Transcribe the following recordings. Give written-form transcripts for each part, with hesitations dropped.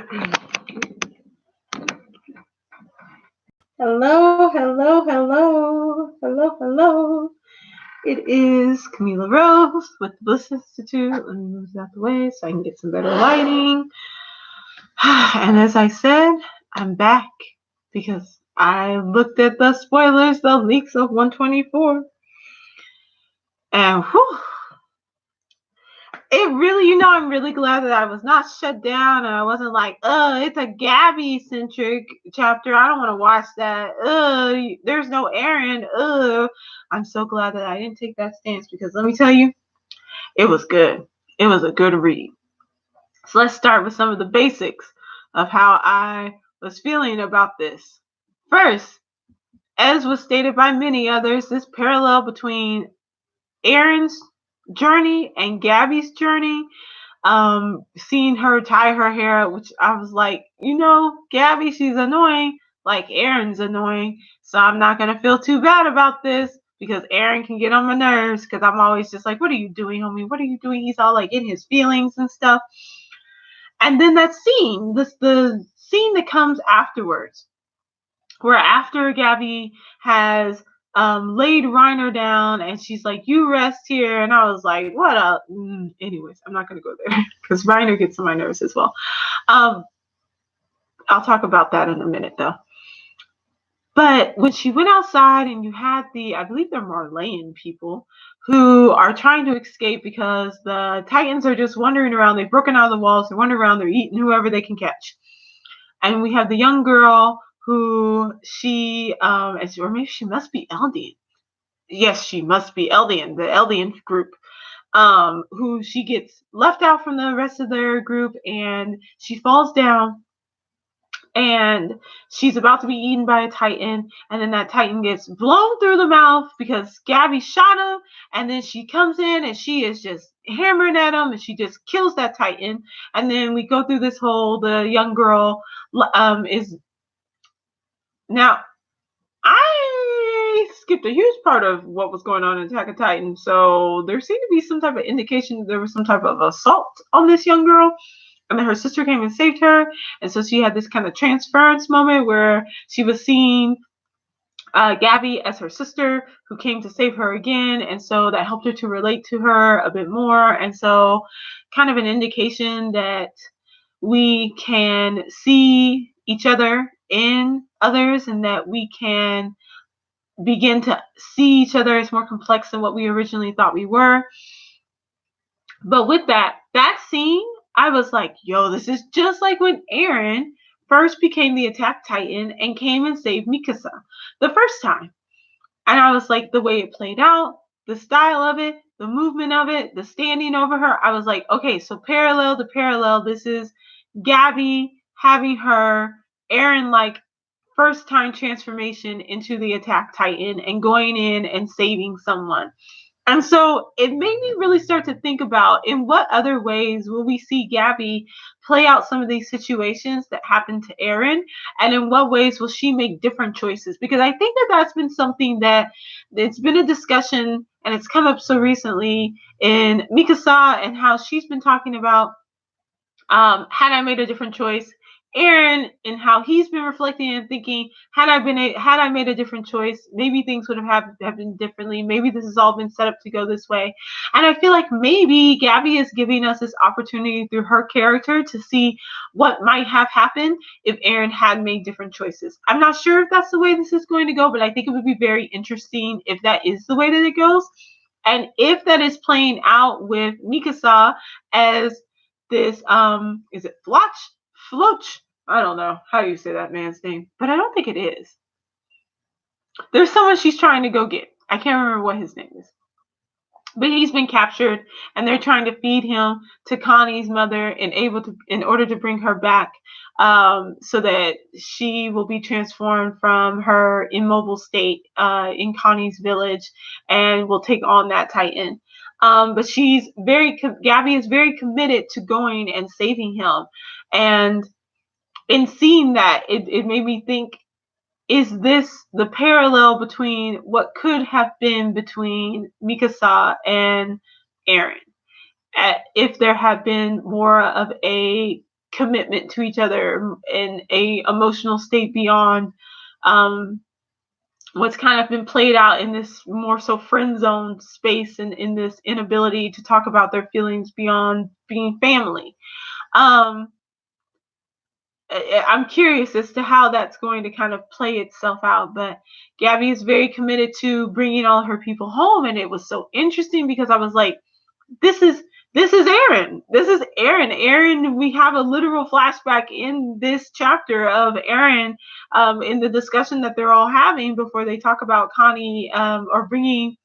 Hello, hello, hello, hello, hello. It is Camila Rose with the Bliss Institute. Let me move that out the way so I can get some better lighting. And as I said, I'm back because I looked at the spoilers, the leaks of 124. And whew, it really, I'm really glad that I was not shut down and I wasn't like, it's a Gabby centric chapter. I don't want to watch that. There's no Eren. I'm so glad that I didn't take that stance because let me tell you, it was good. It was a good read. So let's start with some of the basics of how I was feeling about this. First, as was stated by many others, this parallel between Eren's journey and Gabby's journey, seeing her tie her hair, which I was like, Gabby, she's annoying, like Eren's annoying, so I'm not gonna feel too bad about this because Eren can get on my nerves because I'm always just like, what are you doing, homie? What are you doing? He's all like in his feelings and stuff. And then that scene, the scene that comes afterwards, where after Gabby has laid Reiner down and she's like, you rest here. And I was like, what up? Anyways, I'm not going to go there because Reiner gets on my nerves as well. I'll talk about that in a minute though. But when she went outside and you had I believe they're Marleyan people who are trying to escape because the Titans are just wandering around. They've broken out of the walls. They're wandering around. They're eating whoever they can catch. And we have the young girl who or maybe she must be Eldian. Yes, she must be Eldian, the Eldian group, who she gets left out from the rest of their group and she falls down and she's about to be eaten by a Titan, and then that Titan gets blown through the mouth because Gabby shot him, and then she comes in and she is just hammering at him and she just kills that Titan. And then we go through this whole, the young girl is now, I skipped a huge part of what was going on in Attack of Titan, so there seemed to be some type of indication that there was some type of assault on this young girl, and then her sister came and saved her, and so she had this kind of transference moment where she was seeing Gabby as her sister who came to save her again, and so that helped her to relate to her a bit more, and so kind of an indication that we can see each other in others and that we can begin to see each other as more complex than what we originally thought we were. But with that scene, I was like, yo, this is just like when Eren first became the Attack Titan and came and saved Mikasa the first time. And I was like, the way it played out, the style of it, the movement of it, the standing over her, I was like, okay, so parallel to parallel, this is Gabby having her Eren like first time transformation into the Attack Titan and going in and saving someone. And so it made me really start to think about in what other ways will we see Gabby play out some of these situations that happened to Eren, and in what ways will she make different choices? Because I think that that's been something that it's been a discussion and it's come up so recently in Mikasa and how she's been talking about had I made a different choice. Eren and how he's been reflecting and thinking, had I made a different choice, maybe things would have been differently. Maybe this has all been set up to go this way. And I feel like maybe Gabby is giving us this opportunity through her character to see what might have happened if Eren had made different choices. I'm not sure if that's the way this is going to go, but I think it would be very interesting if that is the way that it goes. And if that is playing out with Mikasa as this, is it Floch? I don't know how you say that man's name, but I don't think it is. There's someone she's trying to go get. I can't remember what his name is. But he's been captured and they're trying to feed him to Connie's mother in order to bring her back, so that she will be transformed from her immobile state in Connie's village and will take on that Titan. But Gabby is very committed to going and saving him. And in seeing that, it made me think, is this the parallel between what could have been between Mikasa and Eren? If there had been more of a commitment to each other in a emotional state beyond um, what's kind of been played out in this more so friend zone space, and in this inability to talk about their feelings beyond being family. Um, I'm curious as to how that's going to kind of play itself out, but Gabby is very committed to bringing all her people home, and it was so interesting because I was like, this is Eren. This is Eren. Eren, we have a literal flashback in this chapter of Eren in the discussion that they're all having before they talk about Connie or bringing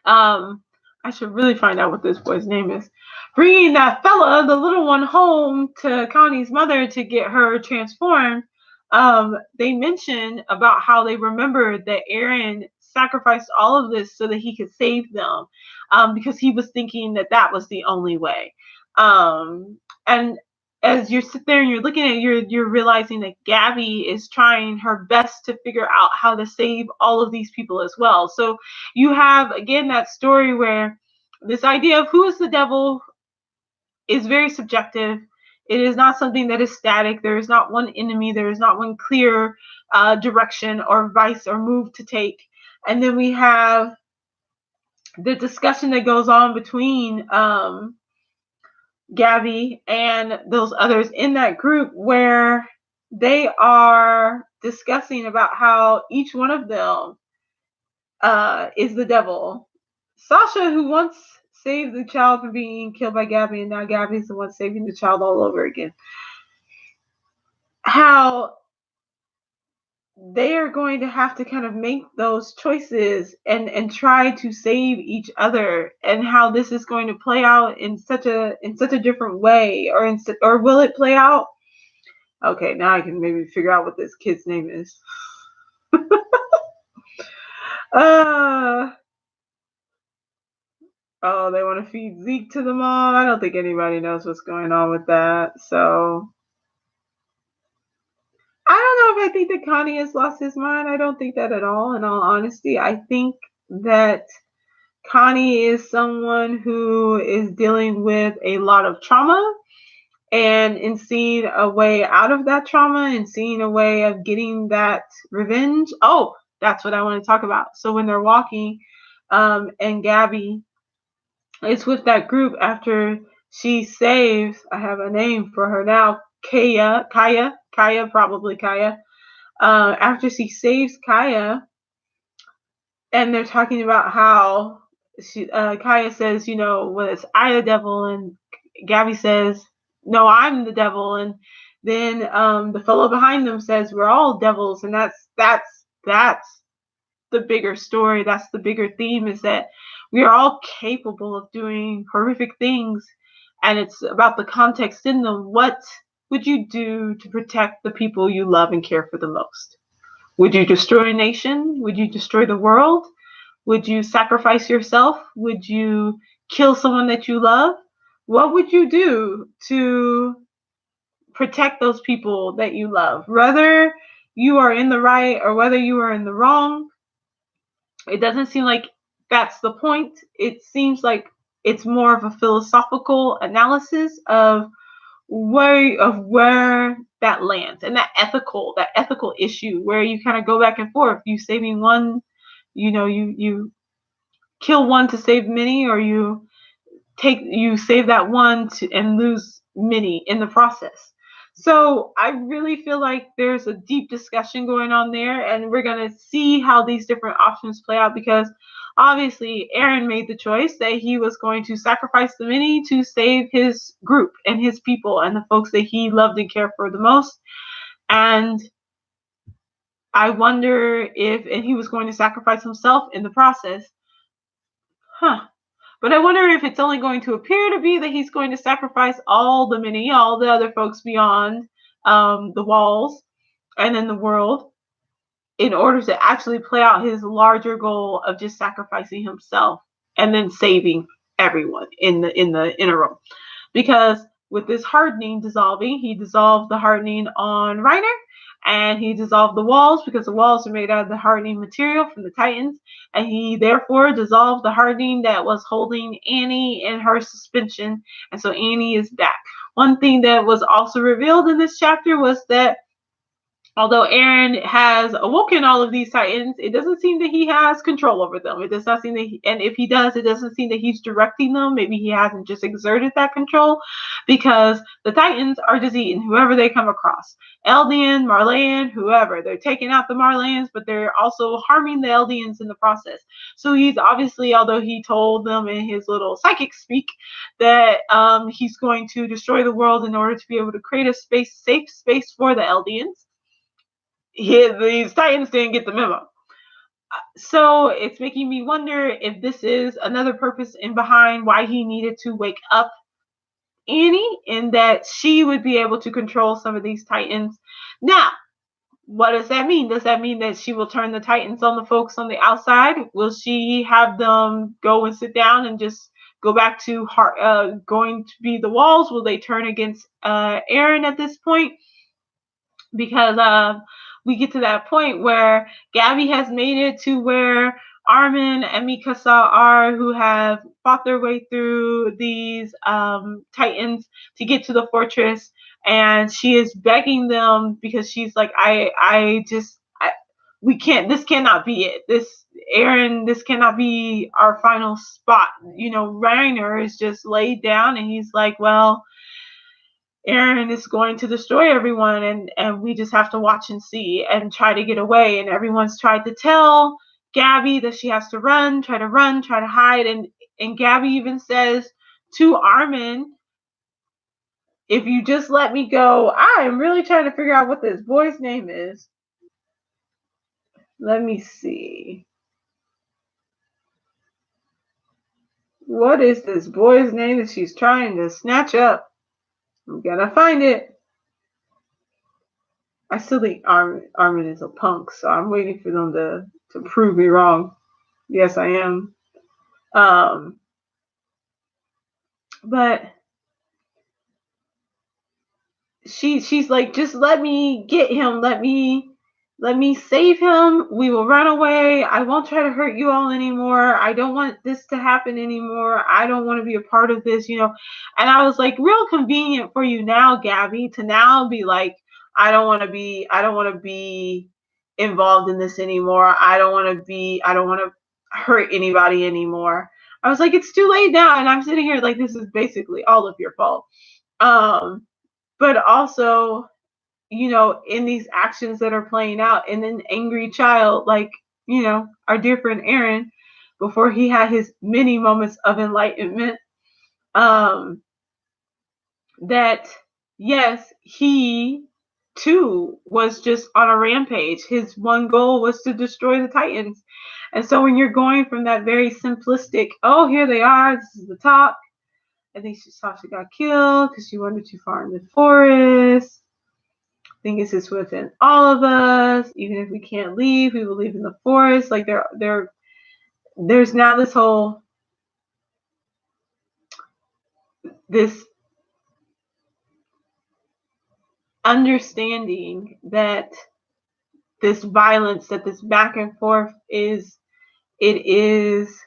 I should really find out what this boy's name is. Bringing that fella, the little one, home to Connie's mother to get her transformed. They mention about how they remembered that Eren sacrificed all of this so that he could save them, because he was thinking that that was the only way. And as you sit there and you're looking at it, you're realizing that Gabby is trying her best to figure out how to save all of these people as well. So you have again that story where this idea of who is the devil is very subjective. It is not something that is static. There is not one enemy. There is not one clear direction or advice or move to take. And then we have the discussion that goes on between Gabby and those others in that group, where they are discussing about how each one of them is the devil. Sasha, who once saved the child from being killed by Gabby, and now Gabby's the one saving the child all over again. How they are going to have to kind of make those choices and try to save each other, and how this is going to play out in such a different way, or will it play out? Okay, now I can maybe figure out what this kid's name is. Oh, they want to feed Zeke to the mom. I don't think anybody knows what's going on with that. So I don't know if I think that Connie has lost his mind. I don't think that at all, in all honesty. I think that Connie is someone who is dealing with a lot of trauma, and in seeing a way out of that trauma and seeing a way of getting that revenge. Oh, that's what I want to talk about. So when they're walking, and Gabby is with that group after she saves, I have a name for her now, Kaya, probably Kaya. After she saves Kaya, and they're talking about how Kaya says, well, it's I the devil, and Gabby says, no, I'm the devil, and then the fellow behind them says, we're all devils, and that's the bigger story. That's the bigger theme, is that we are all capable of doing horrific things, and it's about the context in them. What would you do to protect the people you love and care for the most? Would you destroy a nation? Would you destroy the world? Would you sacrifice yourself? Would you kill someone that you love? What would you do to protect those people that you love? Whether you are in the right or whether you are in the wrong, it doesn't seem like that's the point. It seems like it's more of a philosophical analysis of where that lands, and that ethical issue where you kind of go back and forth. You saving one, you kill one to save many, or you save that one and lose many in the process. So I really feel like there's a deep discussion going on there, and we're going to see how these different options play out, because obviously Eren made the choice that he was going to sacrifice the many to save his group and his people and the folks that he loved and cared for the most. And I wonder and he was going to sacrifice himself in the process. But I wonder if it's only going to appear to be that he's going to sacrifice all the other folks beyond the walls and in the world, in order to actually play out his larger goal of just sacrificing himself and then saving everyone in the interim. Because with this hardening dissolving, he dissolved the hardening on Reiner, and he dissolved the walls because the walls are made out of the hardening material from the Titans, and he therefore dissolved the hardening that was holding Annie in her suspension, and so Annie is back. One thing that was also revealed in this chapter was that although Eren has awoken all of these Titans, it doesn't seem that he has control over them. It does not seem that and if he does, it doesn't seem that he's directing them. Maybe he hasn't just exerted that control, because the Titans are just eating whoever they come across. Eldian, Marleyan, whoever. They're taking out the Marleyans, but they're also harming the Eldians in the process. So he's obviously, although he told them in his little psychic speak that he's going to destroy the world in order to be able to create a safe space for the Eldians, these Titans didn't get the memo. So it's making me wonder if this is another purpose in behind why he needed to wake up Annie, and that she would be able to control some of these Titans. Now, what does that mean? Does that mean that she will turn the Titans on the folks on the outside? Will she have them go and sit down and just go back to going to be the walls? Will they turn against Eren at this point? Because we get to that point where Gabby has made it to where Armin and Mikasa are, who have fought their way through these Titans to get to the fortress, and she is begging them because she's like, we can't, this cannot be it. Eren, this cannot be our final spot. Reiner is just laid down and he's like, well, Eren is going to destroy everyone, and we just have to watch and see and try to get away. And everyone's tried to tell Gabby that she has to run, try to hide. And Gabby even says to Armin, if you just let me go. I am really trying to figure out what this boy's name is. Let me see. What is this boy's name that she's trying to snatch up? I'm gonna find it. I still think Armin is a punk, so I'm waiting for them to prove me wrong. Yes, I am. But she's like, just let me get him. Let me save him. We will run away. I won't try to hurt you all anymore. I don't want this to happen anymore. I don't want to be a part of this, And I was like, real convenient for you now, Gabby, to now be like, I don't want to be involved in this anymore. I don't want to hurt anybody anymore. I was like, it's too late now. And I'm sitting here like, this is basically all of your fault. But also, in these actions that are playing out, in an angry child, like, our dear friend Eren, before he had his many moments of enlightenment, that yes, he too was just on a rampage. His one goal was to destroy the Titans. And so when you're going from that very simplistic, oh, here they are, this is the top, I think she thought she got killed because she wandered too far in the forest. I think it's just within all of us. Even if we can't leave, we will leave in the forest. Like there's now this understanding that this violence, that this back and forth it is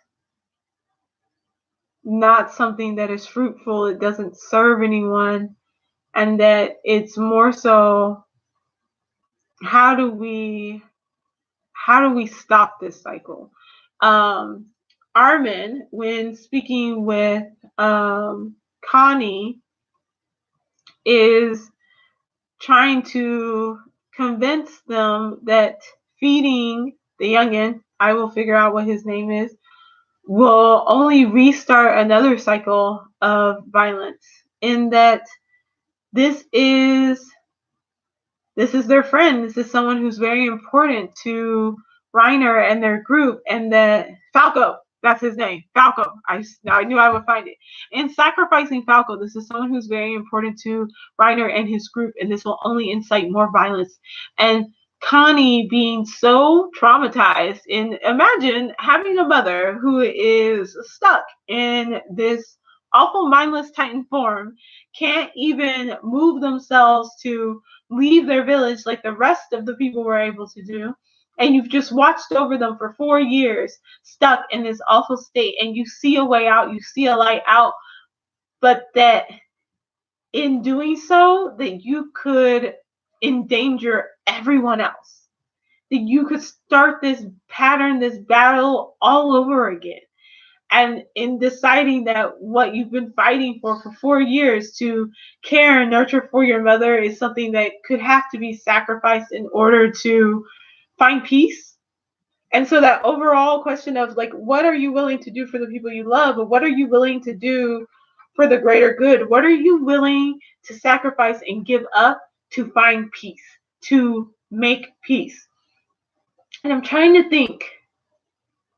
not something that is fruitful. It doesn't serve anyone, and that it's more so, how do we stop this cycle? Armin, when speaking with Connie, is trying to convince them that feeding the youngin, I will figure out what his name is, will only restart another cycle of violence. In that this is their friend. This is someone who's very important to Reiner and their group, and that Falco, that's his name, Falco. I knew I would find it. In sacrificing Falco, this is someone who's very important to Reiner and his group, and this will only incite more violence. And Connie being so traumatized, and imagine having a mother who is stuck in this awful mindless Titan form, can't even move themselves to leave their village like the rest of the people were able to do. And you've just watched over them for 4 years, stuck in this awful state, and you see a way out, you see a light out, but that in doing so, that you could endanger everyone else, that you could start this pattern, this battle all over again. And in deciding that what you've been fighting for 4 years to care and nurture for your mother is something that could have to be sacrificed in order to find peace. And so that overall question of like, what are you willing to do for the people you love? Or what are you willing to do for the greater good? What are you willing to sacrifice and give up to find peace, to make peace? And I'm trying to think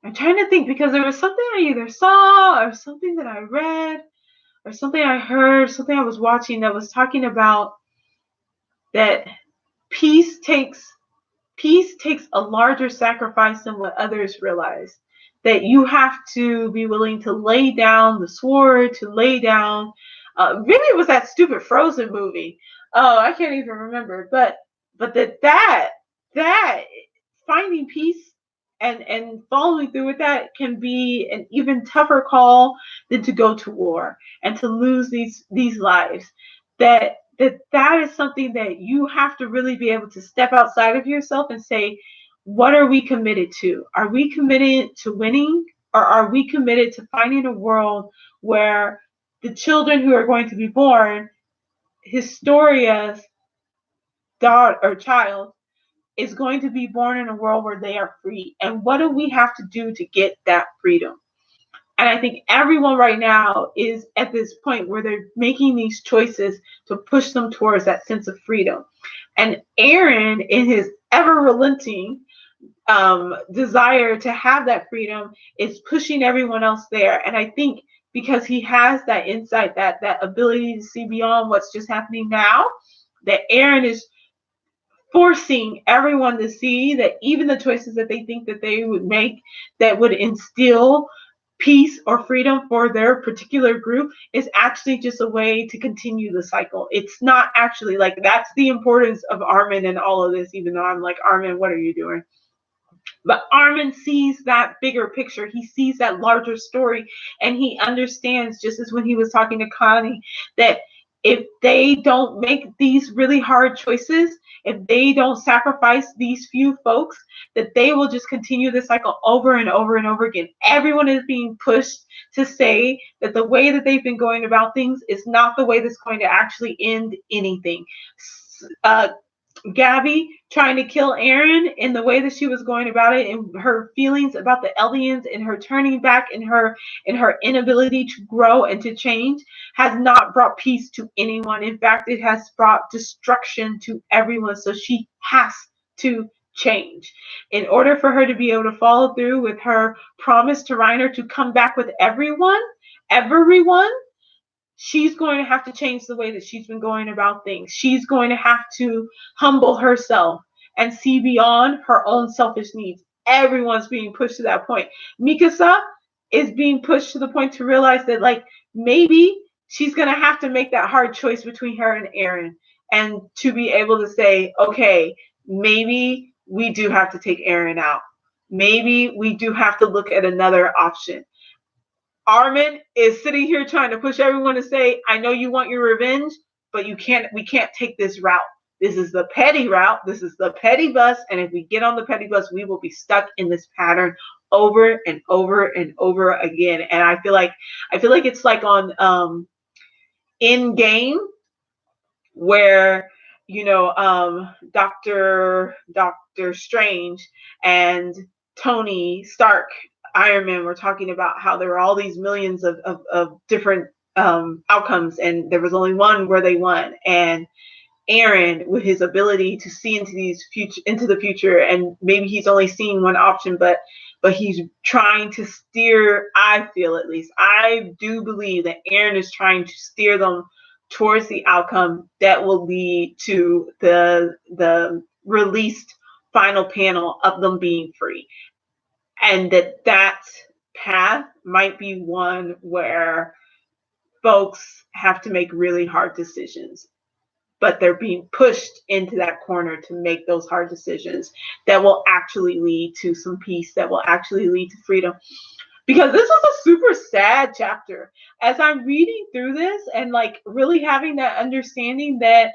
because there was something I either saw or something that I read or something I heard, something I was watching that was talking about that peace takes peace takes a larger sacrifice than what others realize. That you have to be willing to lay down the sword, to lay down. Maybe it was that stupid Frozen movie. Oh, I can't even remember. But that finding peace and following through with that can be an even tougher call than to go to war and to lose these lives. That is something that you have to really be able to step outside of yourself and say, what are we committed to? Are we committed to winning, or are we committed to finding a world where the children who are going to be born, Historia's daughter or child, is going to be born in a world where they are free? And what do we have to do to get that freedom? And I think everyone right now is at this point where they're making these choices to push them towards that sense of freedom. And Eren, in his ever relenting desire to have that freedom, is pushing everyone else there. And I think because he has that insight, that ability to see beyond what's just happening now, that Eren is forcing everyone to see that even the choices that they think that they would make that would instill peace or freedom for their particular group is actually just a way to continue the cycle. It's not actually like, that's the importance of Armin and all of this, even though I'm like, Armin, what are you doing? But Armin sees that bigger picture. He sees that larger story, and he understands, just as when he was talking to Connie, that if they don't make these really hard choices, if they don't sacrifice these few folks, that they will just continue this cycle over and over and over again. Everyone is being pushed to say that the way that they've been going about things is not the way that's going to actually end anything. Gabby trying to kill Eren in the way that she was going about it, and her feelings about the aliens, and her turning back, and her inability to grow and to change, has not brought peace to anyone. In fact, it has brought destruction to everyone. So she has to change in order for her to be able to follow through with her promise to Reiner to come back with everyone. She's going to have to change the way that she's been going about things. She's going to have to humble herself and see beyond her own selfish needs. Everyone's being pushed to that point. Mikasa is being pushed to the point to realize that, like, maybe she's going to have to make that hard choice between her and Eren, and to be able to say, okay, maybe we do have to take Eren out. Maybe we do have to look at another option. Armin is sitting here trying to push everyone to say, I know you want your revenge, but we can't take this route. This is the petty route. This is the petty bus. And if we get on the petty bus, we will be stuck in this pattern over and over and over again. And I feel like it's like on in game, where Doctor Strange and Tony Stark, Iron Man, were talking about how there were all these millions of different outcomes, and there was only one where they won. And Eren, with his ability to see into the future, and maybe he's only seeing one option, but he's trying to steer. I feel, at least, I do believe that Eren is trying to steer them towards the outcome that will lead to the released final panel of them being free. And that path might be one where folks have to make really hard decisions, but they're being pushed into that corner to make those hard decisions that will actually lead to some peace, that will actually lead to freedom. because this was a super sad chapter. As I'm reading through this and like really having that understanding that,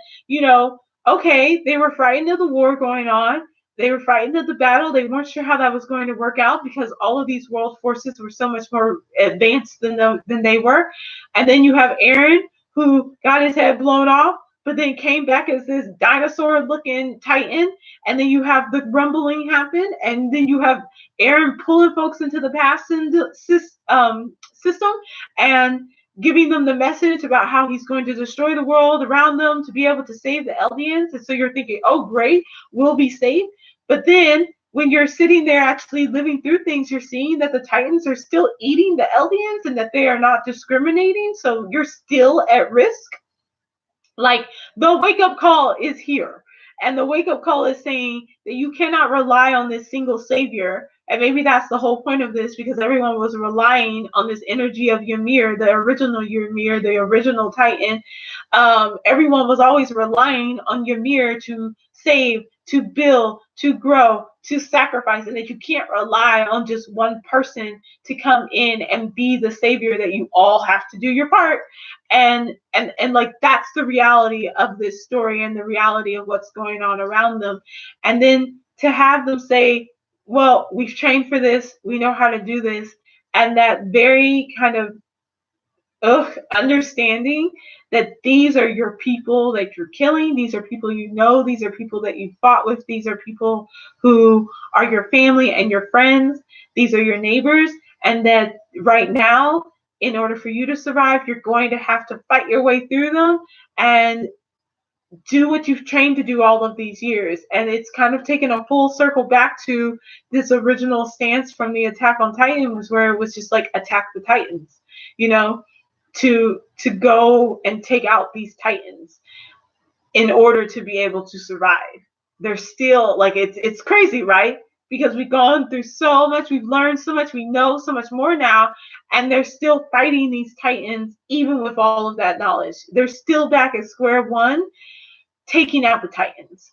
okay, they were frightened of the war going on. They were frightened of the battle. They weren't sure how that was going to work out because all of these world forces were so much more advanced than they were. And then you have Eren, who got his head blown off, but then came back as this dinosaur-looking titan. And then you have the rumbling happen, and then you have Eren pulling folks into the past system and giving them the message about how he's going to destroy the world around them to be able to save the Eldians. And so you're thinking, oh, great, we'll be safe. But then when you're sitting there actually living through things, you're seeing that the Titans are still eating the Eldians and that they are not discriminating. So you're still at risk. Like, the wake-up call is here. And the wake-up call is saying that you cannot rely on this single savior. And maybe that's the whole point of this, because everyone was relying on this energy of Ymir, the original Ymir, the original Titan. Everyone was always relying on Ymir to save, to build, to grow, to sacrifice, and that you can't rely on just one person to come in and be the savior, that you all have to do your part. And like, that's the reality of this story and the reality of what's going on around them. And then to have them say, well, we've trained for this, we know how to do this, and that very kind of understanding that these are your people that you're killing, these are people these are people that you fought with, these are people who are your family and your friends, these are your neighbors, and that right now, in order for you to survive, you're going to have to fight your way through them and do what you've trained to do all of these years. And it's kind of taken a full circle back to this original stance from the Attack on Titans, where it was just like, attack the Titans, to go and take out these Titans in order to be able to survive. They're still like, it's crazy, right? Because we've gone through so much, we've learned so much, we know so much more now, and they're still fighting these Titans even with all of that knowledge. They're still back at square one, taking out the Titans.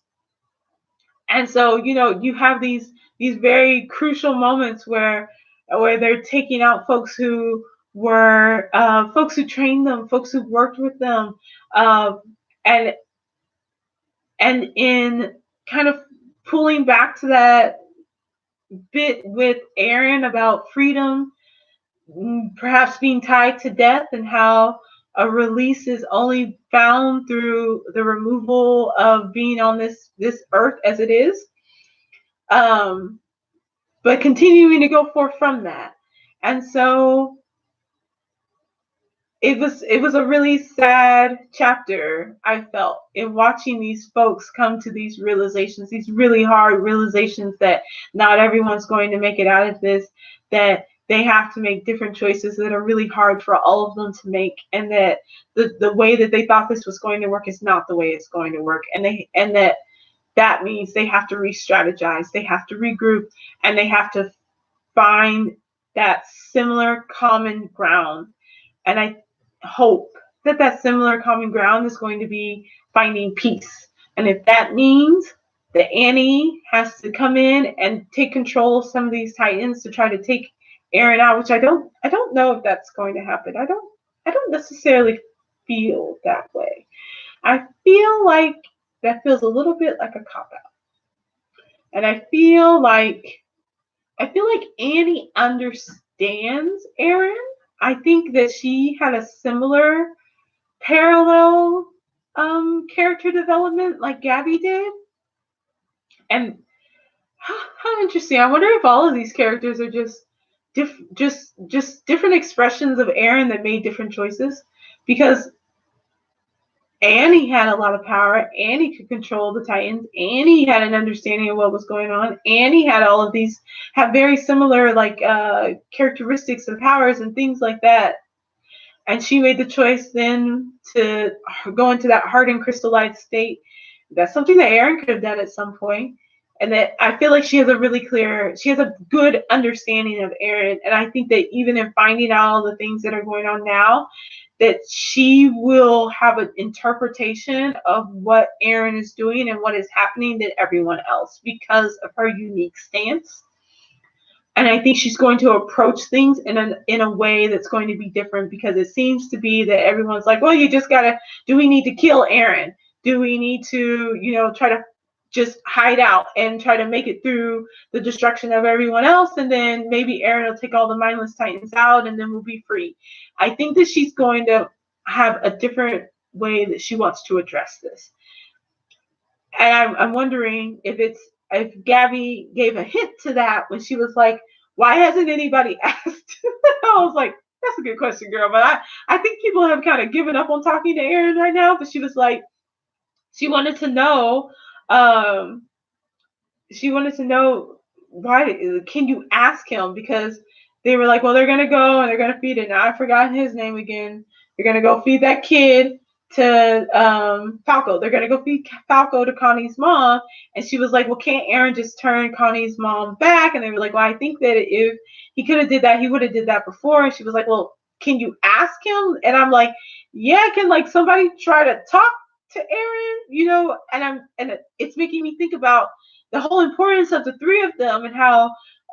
And so, you have these very crucial moments where they're taking out folks who were folks who trained them, folks who worked with them, and in kind of pulling back to that bit with Eren about freedom perhaps being tied to death, and how a release is only found through the removal of being on this earth as it is, but continuing to go forth from that. And so it was a really sad chapter, I felt, in watching these folks come to these realizations, these really hard realizations that not everyone's going to make it out of this, that they have to make different choices that are really hard for all of them to make, and that the way that they thought this was going to work is not the way it's going to work, and that means they have to re-strategize, they have to regroup, and they have to find that similar common ground. And I hope that similar common ground is going to be finding peace. And if that means that Annie has to come in and take control of some of these Titans to try to take Eren out, which I don't know if that's going to happen. I don't necessarily feel that way. I feel like that feels a little bit like a cop-out. And I feel like Annie understands Eren. I think that she had a similar parallel character development like Gabby did. And how interesting. I wonder if all of these characters are just different expressions of Eren that made different choices, because Annie had a lot of power. Annie could control the Titans. Annie had an understanding of what was going on. Annie had all of these, have very similar characteristics and powers and things like that. And she made the choice then to go into that hardened crystallized state. That's something that Eren could have done at some point. And that I feel like she has a good understanding of Eren. And I think that even in finding out all the things that are going on now, that she will have an interpretation of what Eren is doing and what is happening than everyone else, because of her unique stance. And I think she's going to approach things in a way that's going to be different, because it seems to be that everyone's like, well, you just gotta, do we need to kill Eren? Do we need to, try to just hide out and try to make it through the destruction of everyone else, and then maybe Eren will take all the mindless titans out and then we'll be free. I think that she's going to have a different way that she wants to address this. And I'm wondering if Gabby gave a hint to that when she was like, why hasn't anybody asked? I was like, that's a good question, girl. But I think people have kind of given up on talking to Eren right now. But she was like, she wanted to know, um, why, can you ask him? Because they were like, well, they're gonna go and they're gonna feed it. Now I forgot his name again. They're gonna go feed that kid to Falco. They're gonna go feed Falco to Connie's mom. And she was like, well, can't Eren just turn Connie's mom back? And they were like, well, I think that if he could have did that, he would have did that before. And she was like, well, can you ask him? And I'm like, yeah, can like somebody try to talk to Eren? And it's making me think about the whole importance of the three of them, and how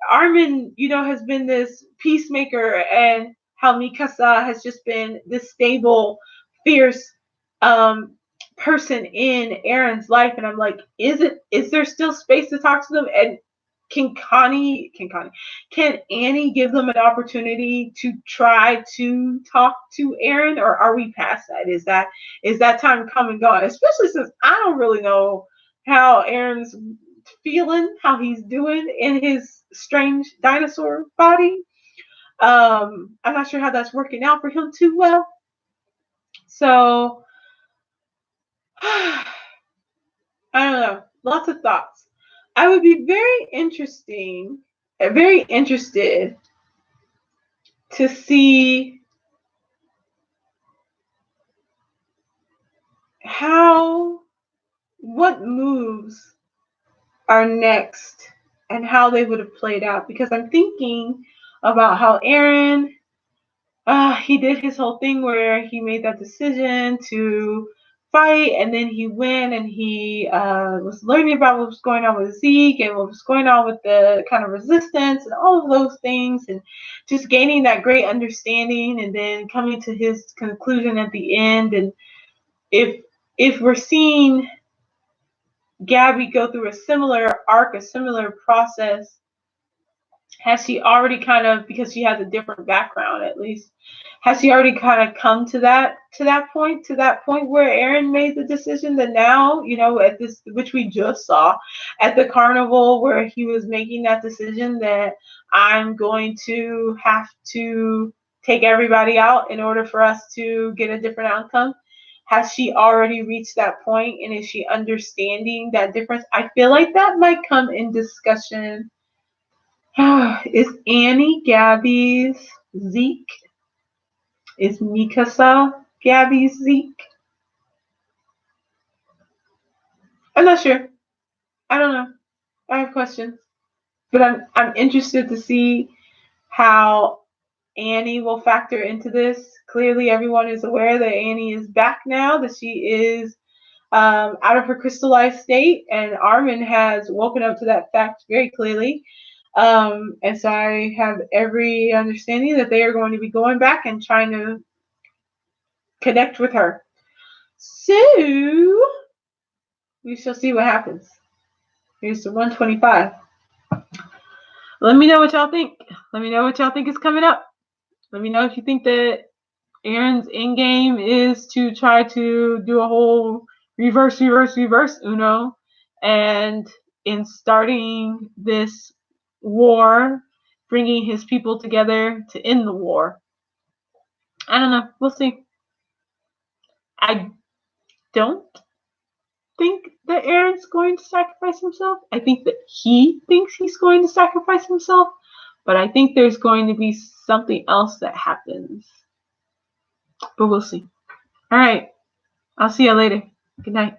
Armin, has been this peacemaker, and how Mikasa has just been this stable, fierce person in Eren's life. And I'm like, is there still space to talk to them? And can Annie give them an opportunity to try to talk to Eren, or are we past that? Is that time come and gone? Especially since I don't really know how Eren's feeling, how he's doing in his strange dinosaur body. I'm not sure how that's working out for him too well. So I don't know. Lots of thoughts. I would be very interested to see what moves are next and how they would have played out, because I'm thinking about how Eren, he did his whole thing where he made that decision to fight, and then he went and he was learning about what was going on with Zeke and what was going on with the kind of resistance and all of those things, and just gaining that great understanding, and then coming to his conclusion at the end. And if we're seeing Gabby go through a similar arc, a similar process, has she already kind of, because she has a different background at least, has she already kind of come to that point where Eren made the decision that now, at this, which we just saw at the carnival, where he was making that decision that I'm going to have to take everybody out in order for us to get a different outcome? Has she already reached that point, and is she understanding that difference? I feel like that might come in discussion. Is Annie Gabby's Zeke? Is Mikasa Gabby's Zeke? I'm not sure. I don't know. I have questions, but I'm interested to see how Annie will factor into this. Clearly, everyone is aware that Annie is back now, that she is out of her crystallized state, and Armin has woken up to that fact very clearly. And so I have every understanding that they are going to be going back and trying to connect with her. So we shall see what happens. Here's the 125. Let me know what y'all think. Let me know what y'all think is coming up. Let me know if you think that Eren's endgame is to try to do a whole reverse Uno, and in starting this war, bringing his people together to end the war. I don't know. We'll see. I don't think that Eren's going to sacrifice himself. I think that he thinks he's going to sacrifice himself, but I think there's going to be something else that happens. But we'll see. All right. I'll see you later. Good night.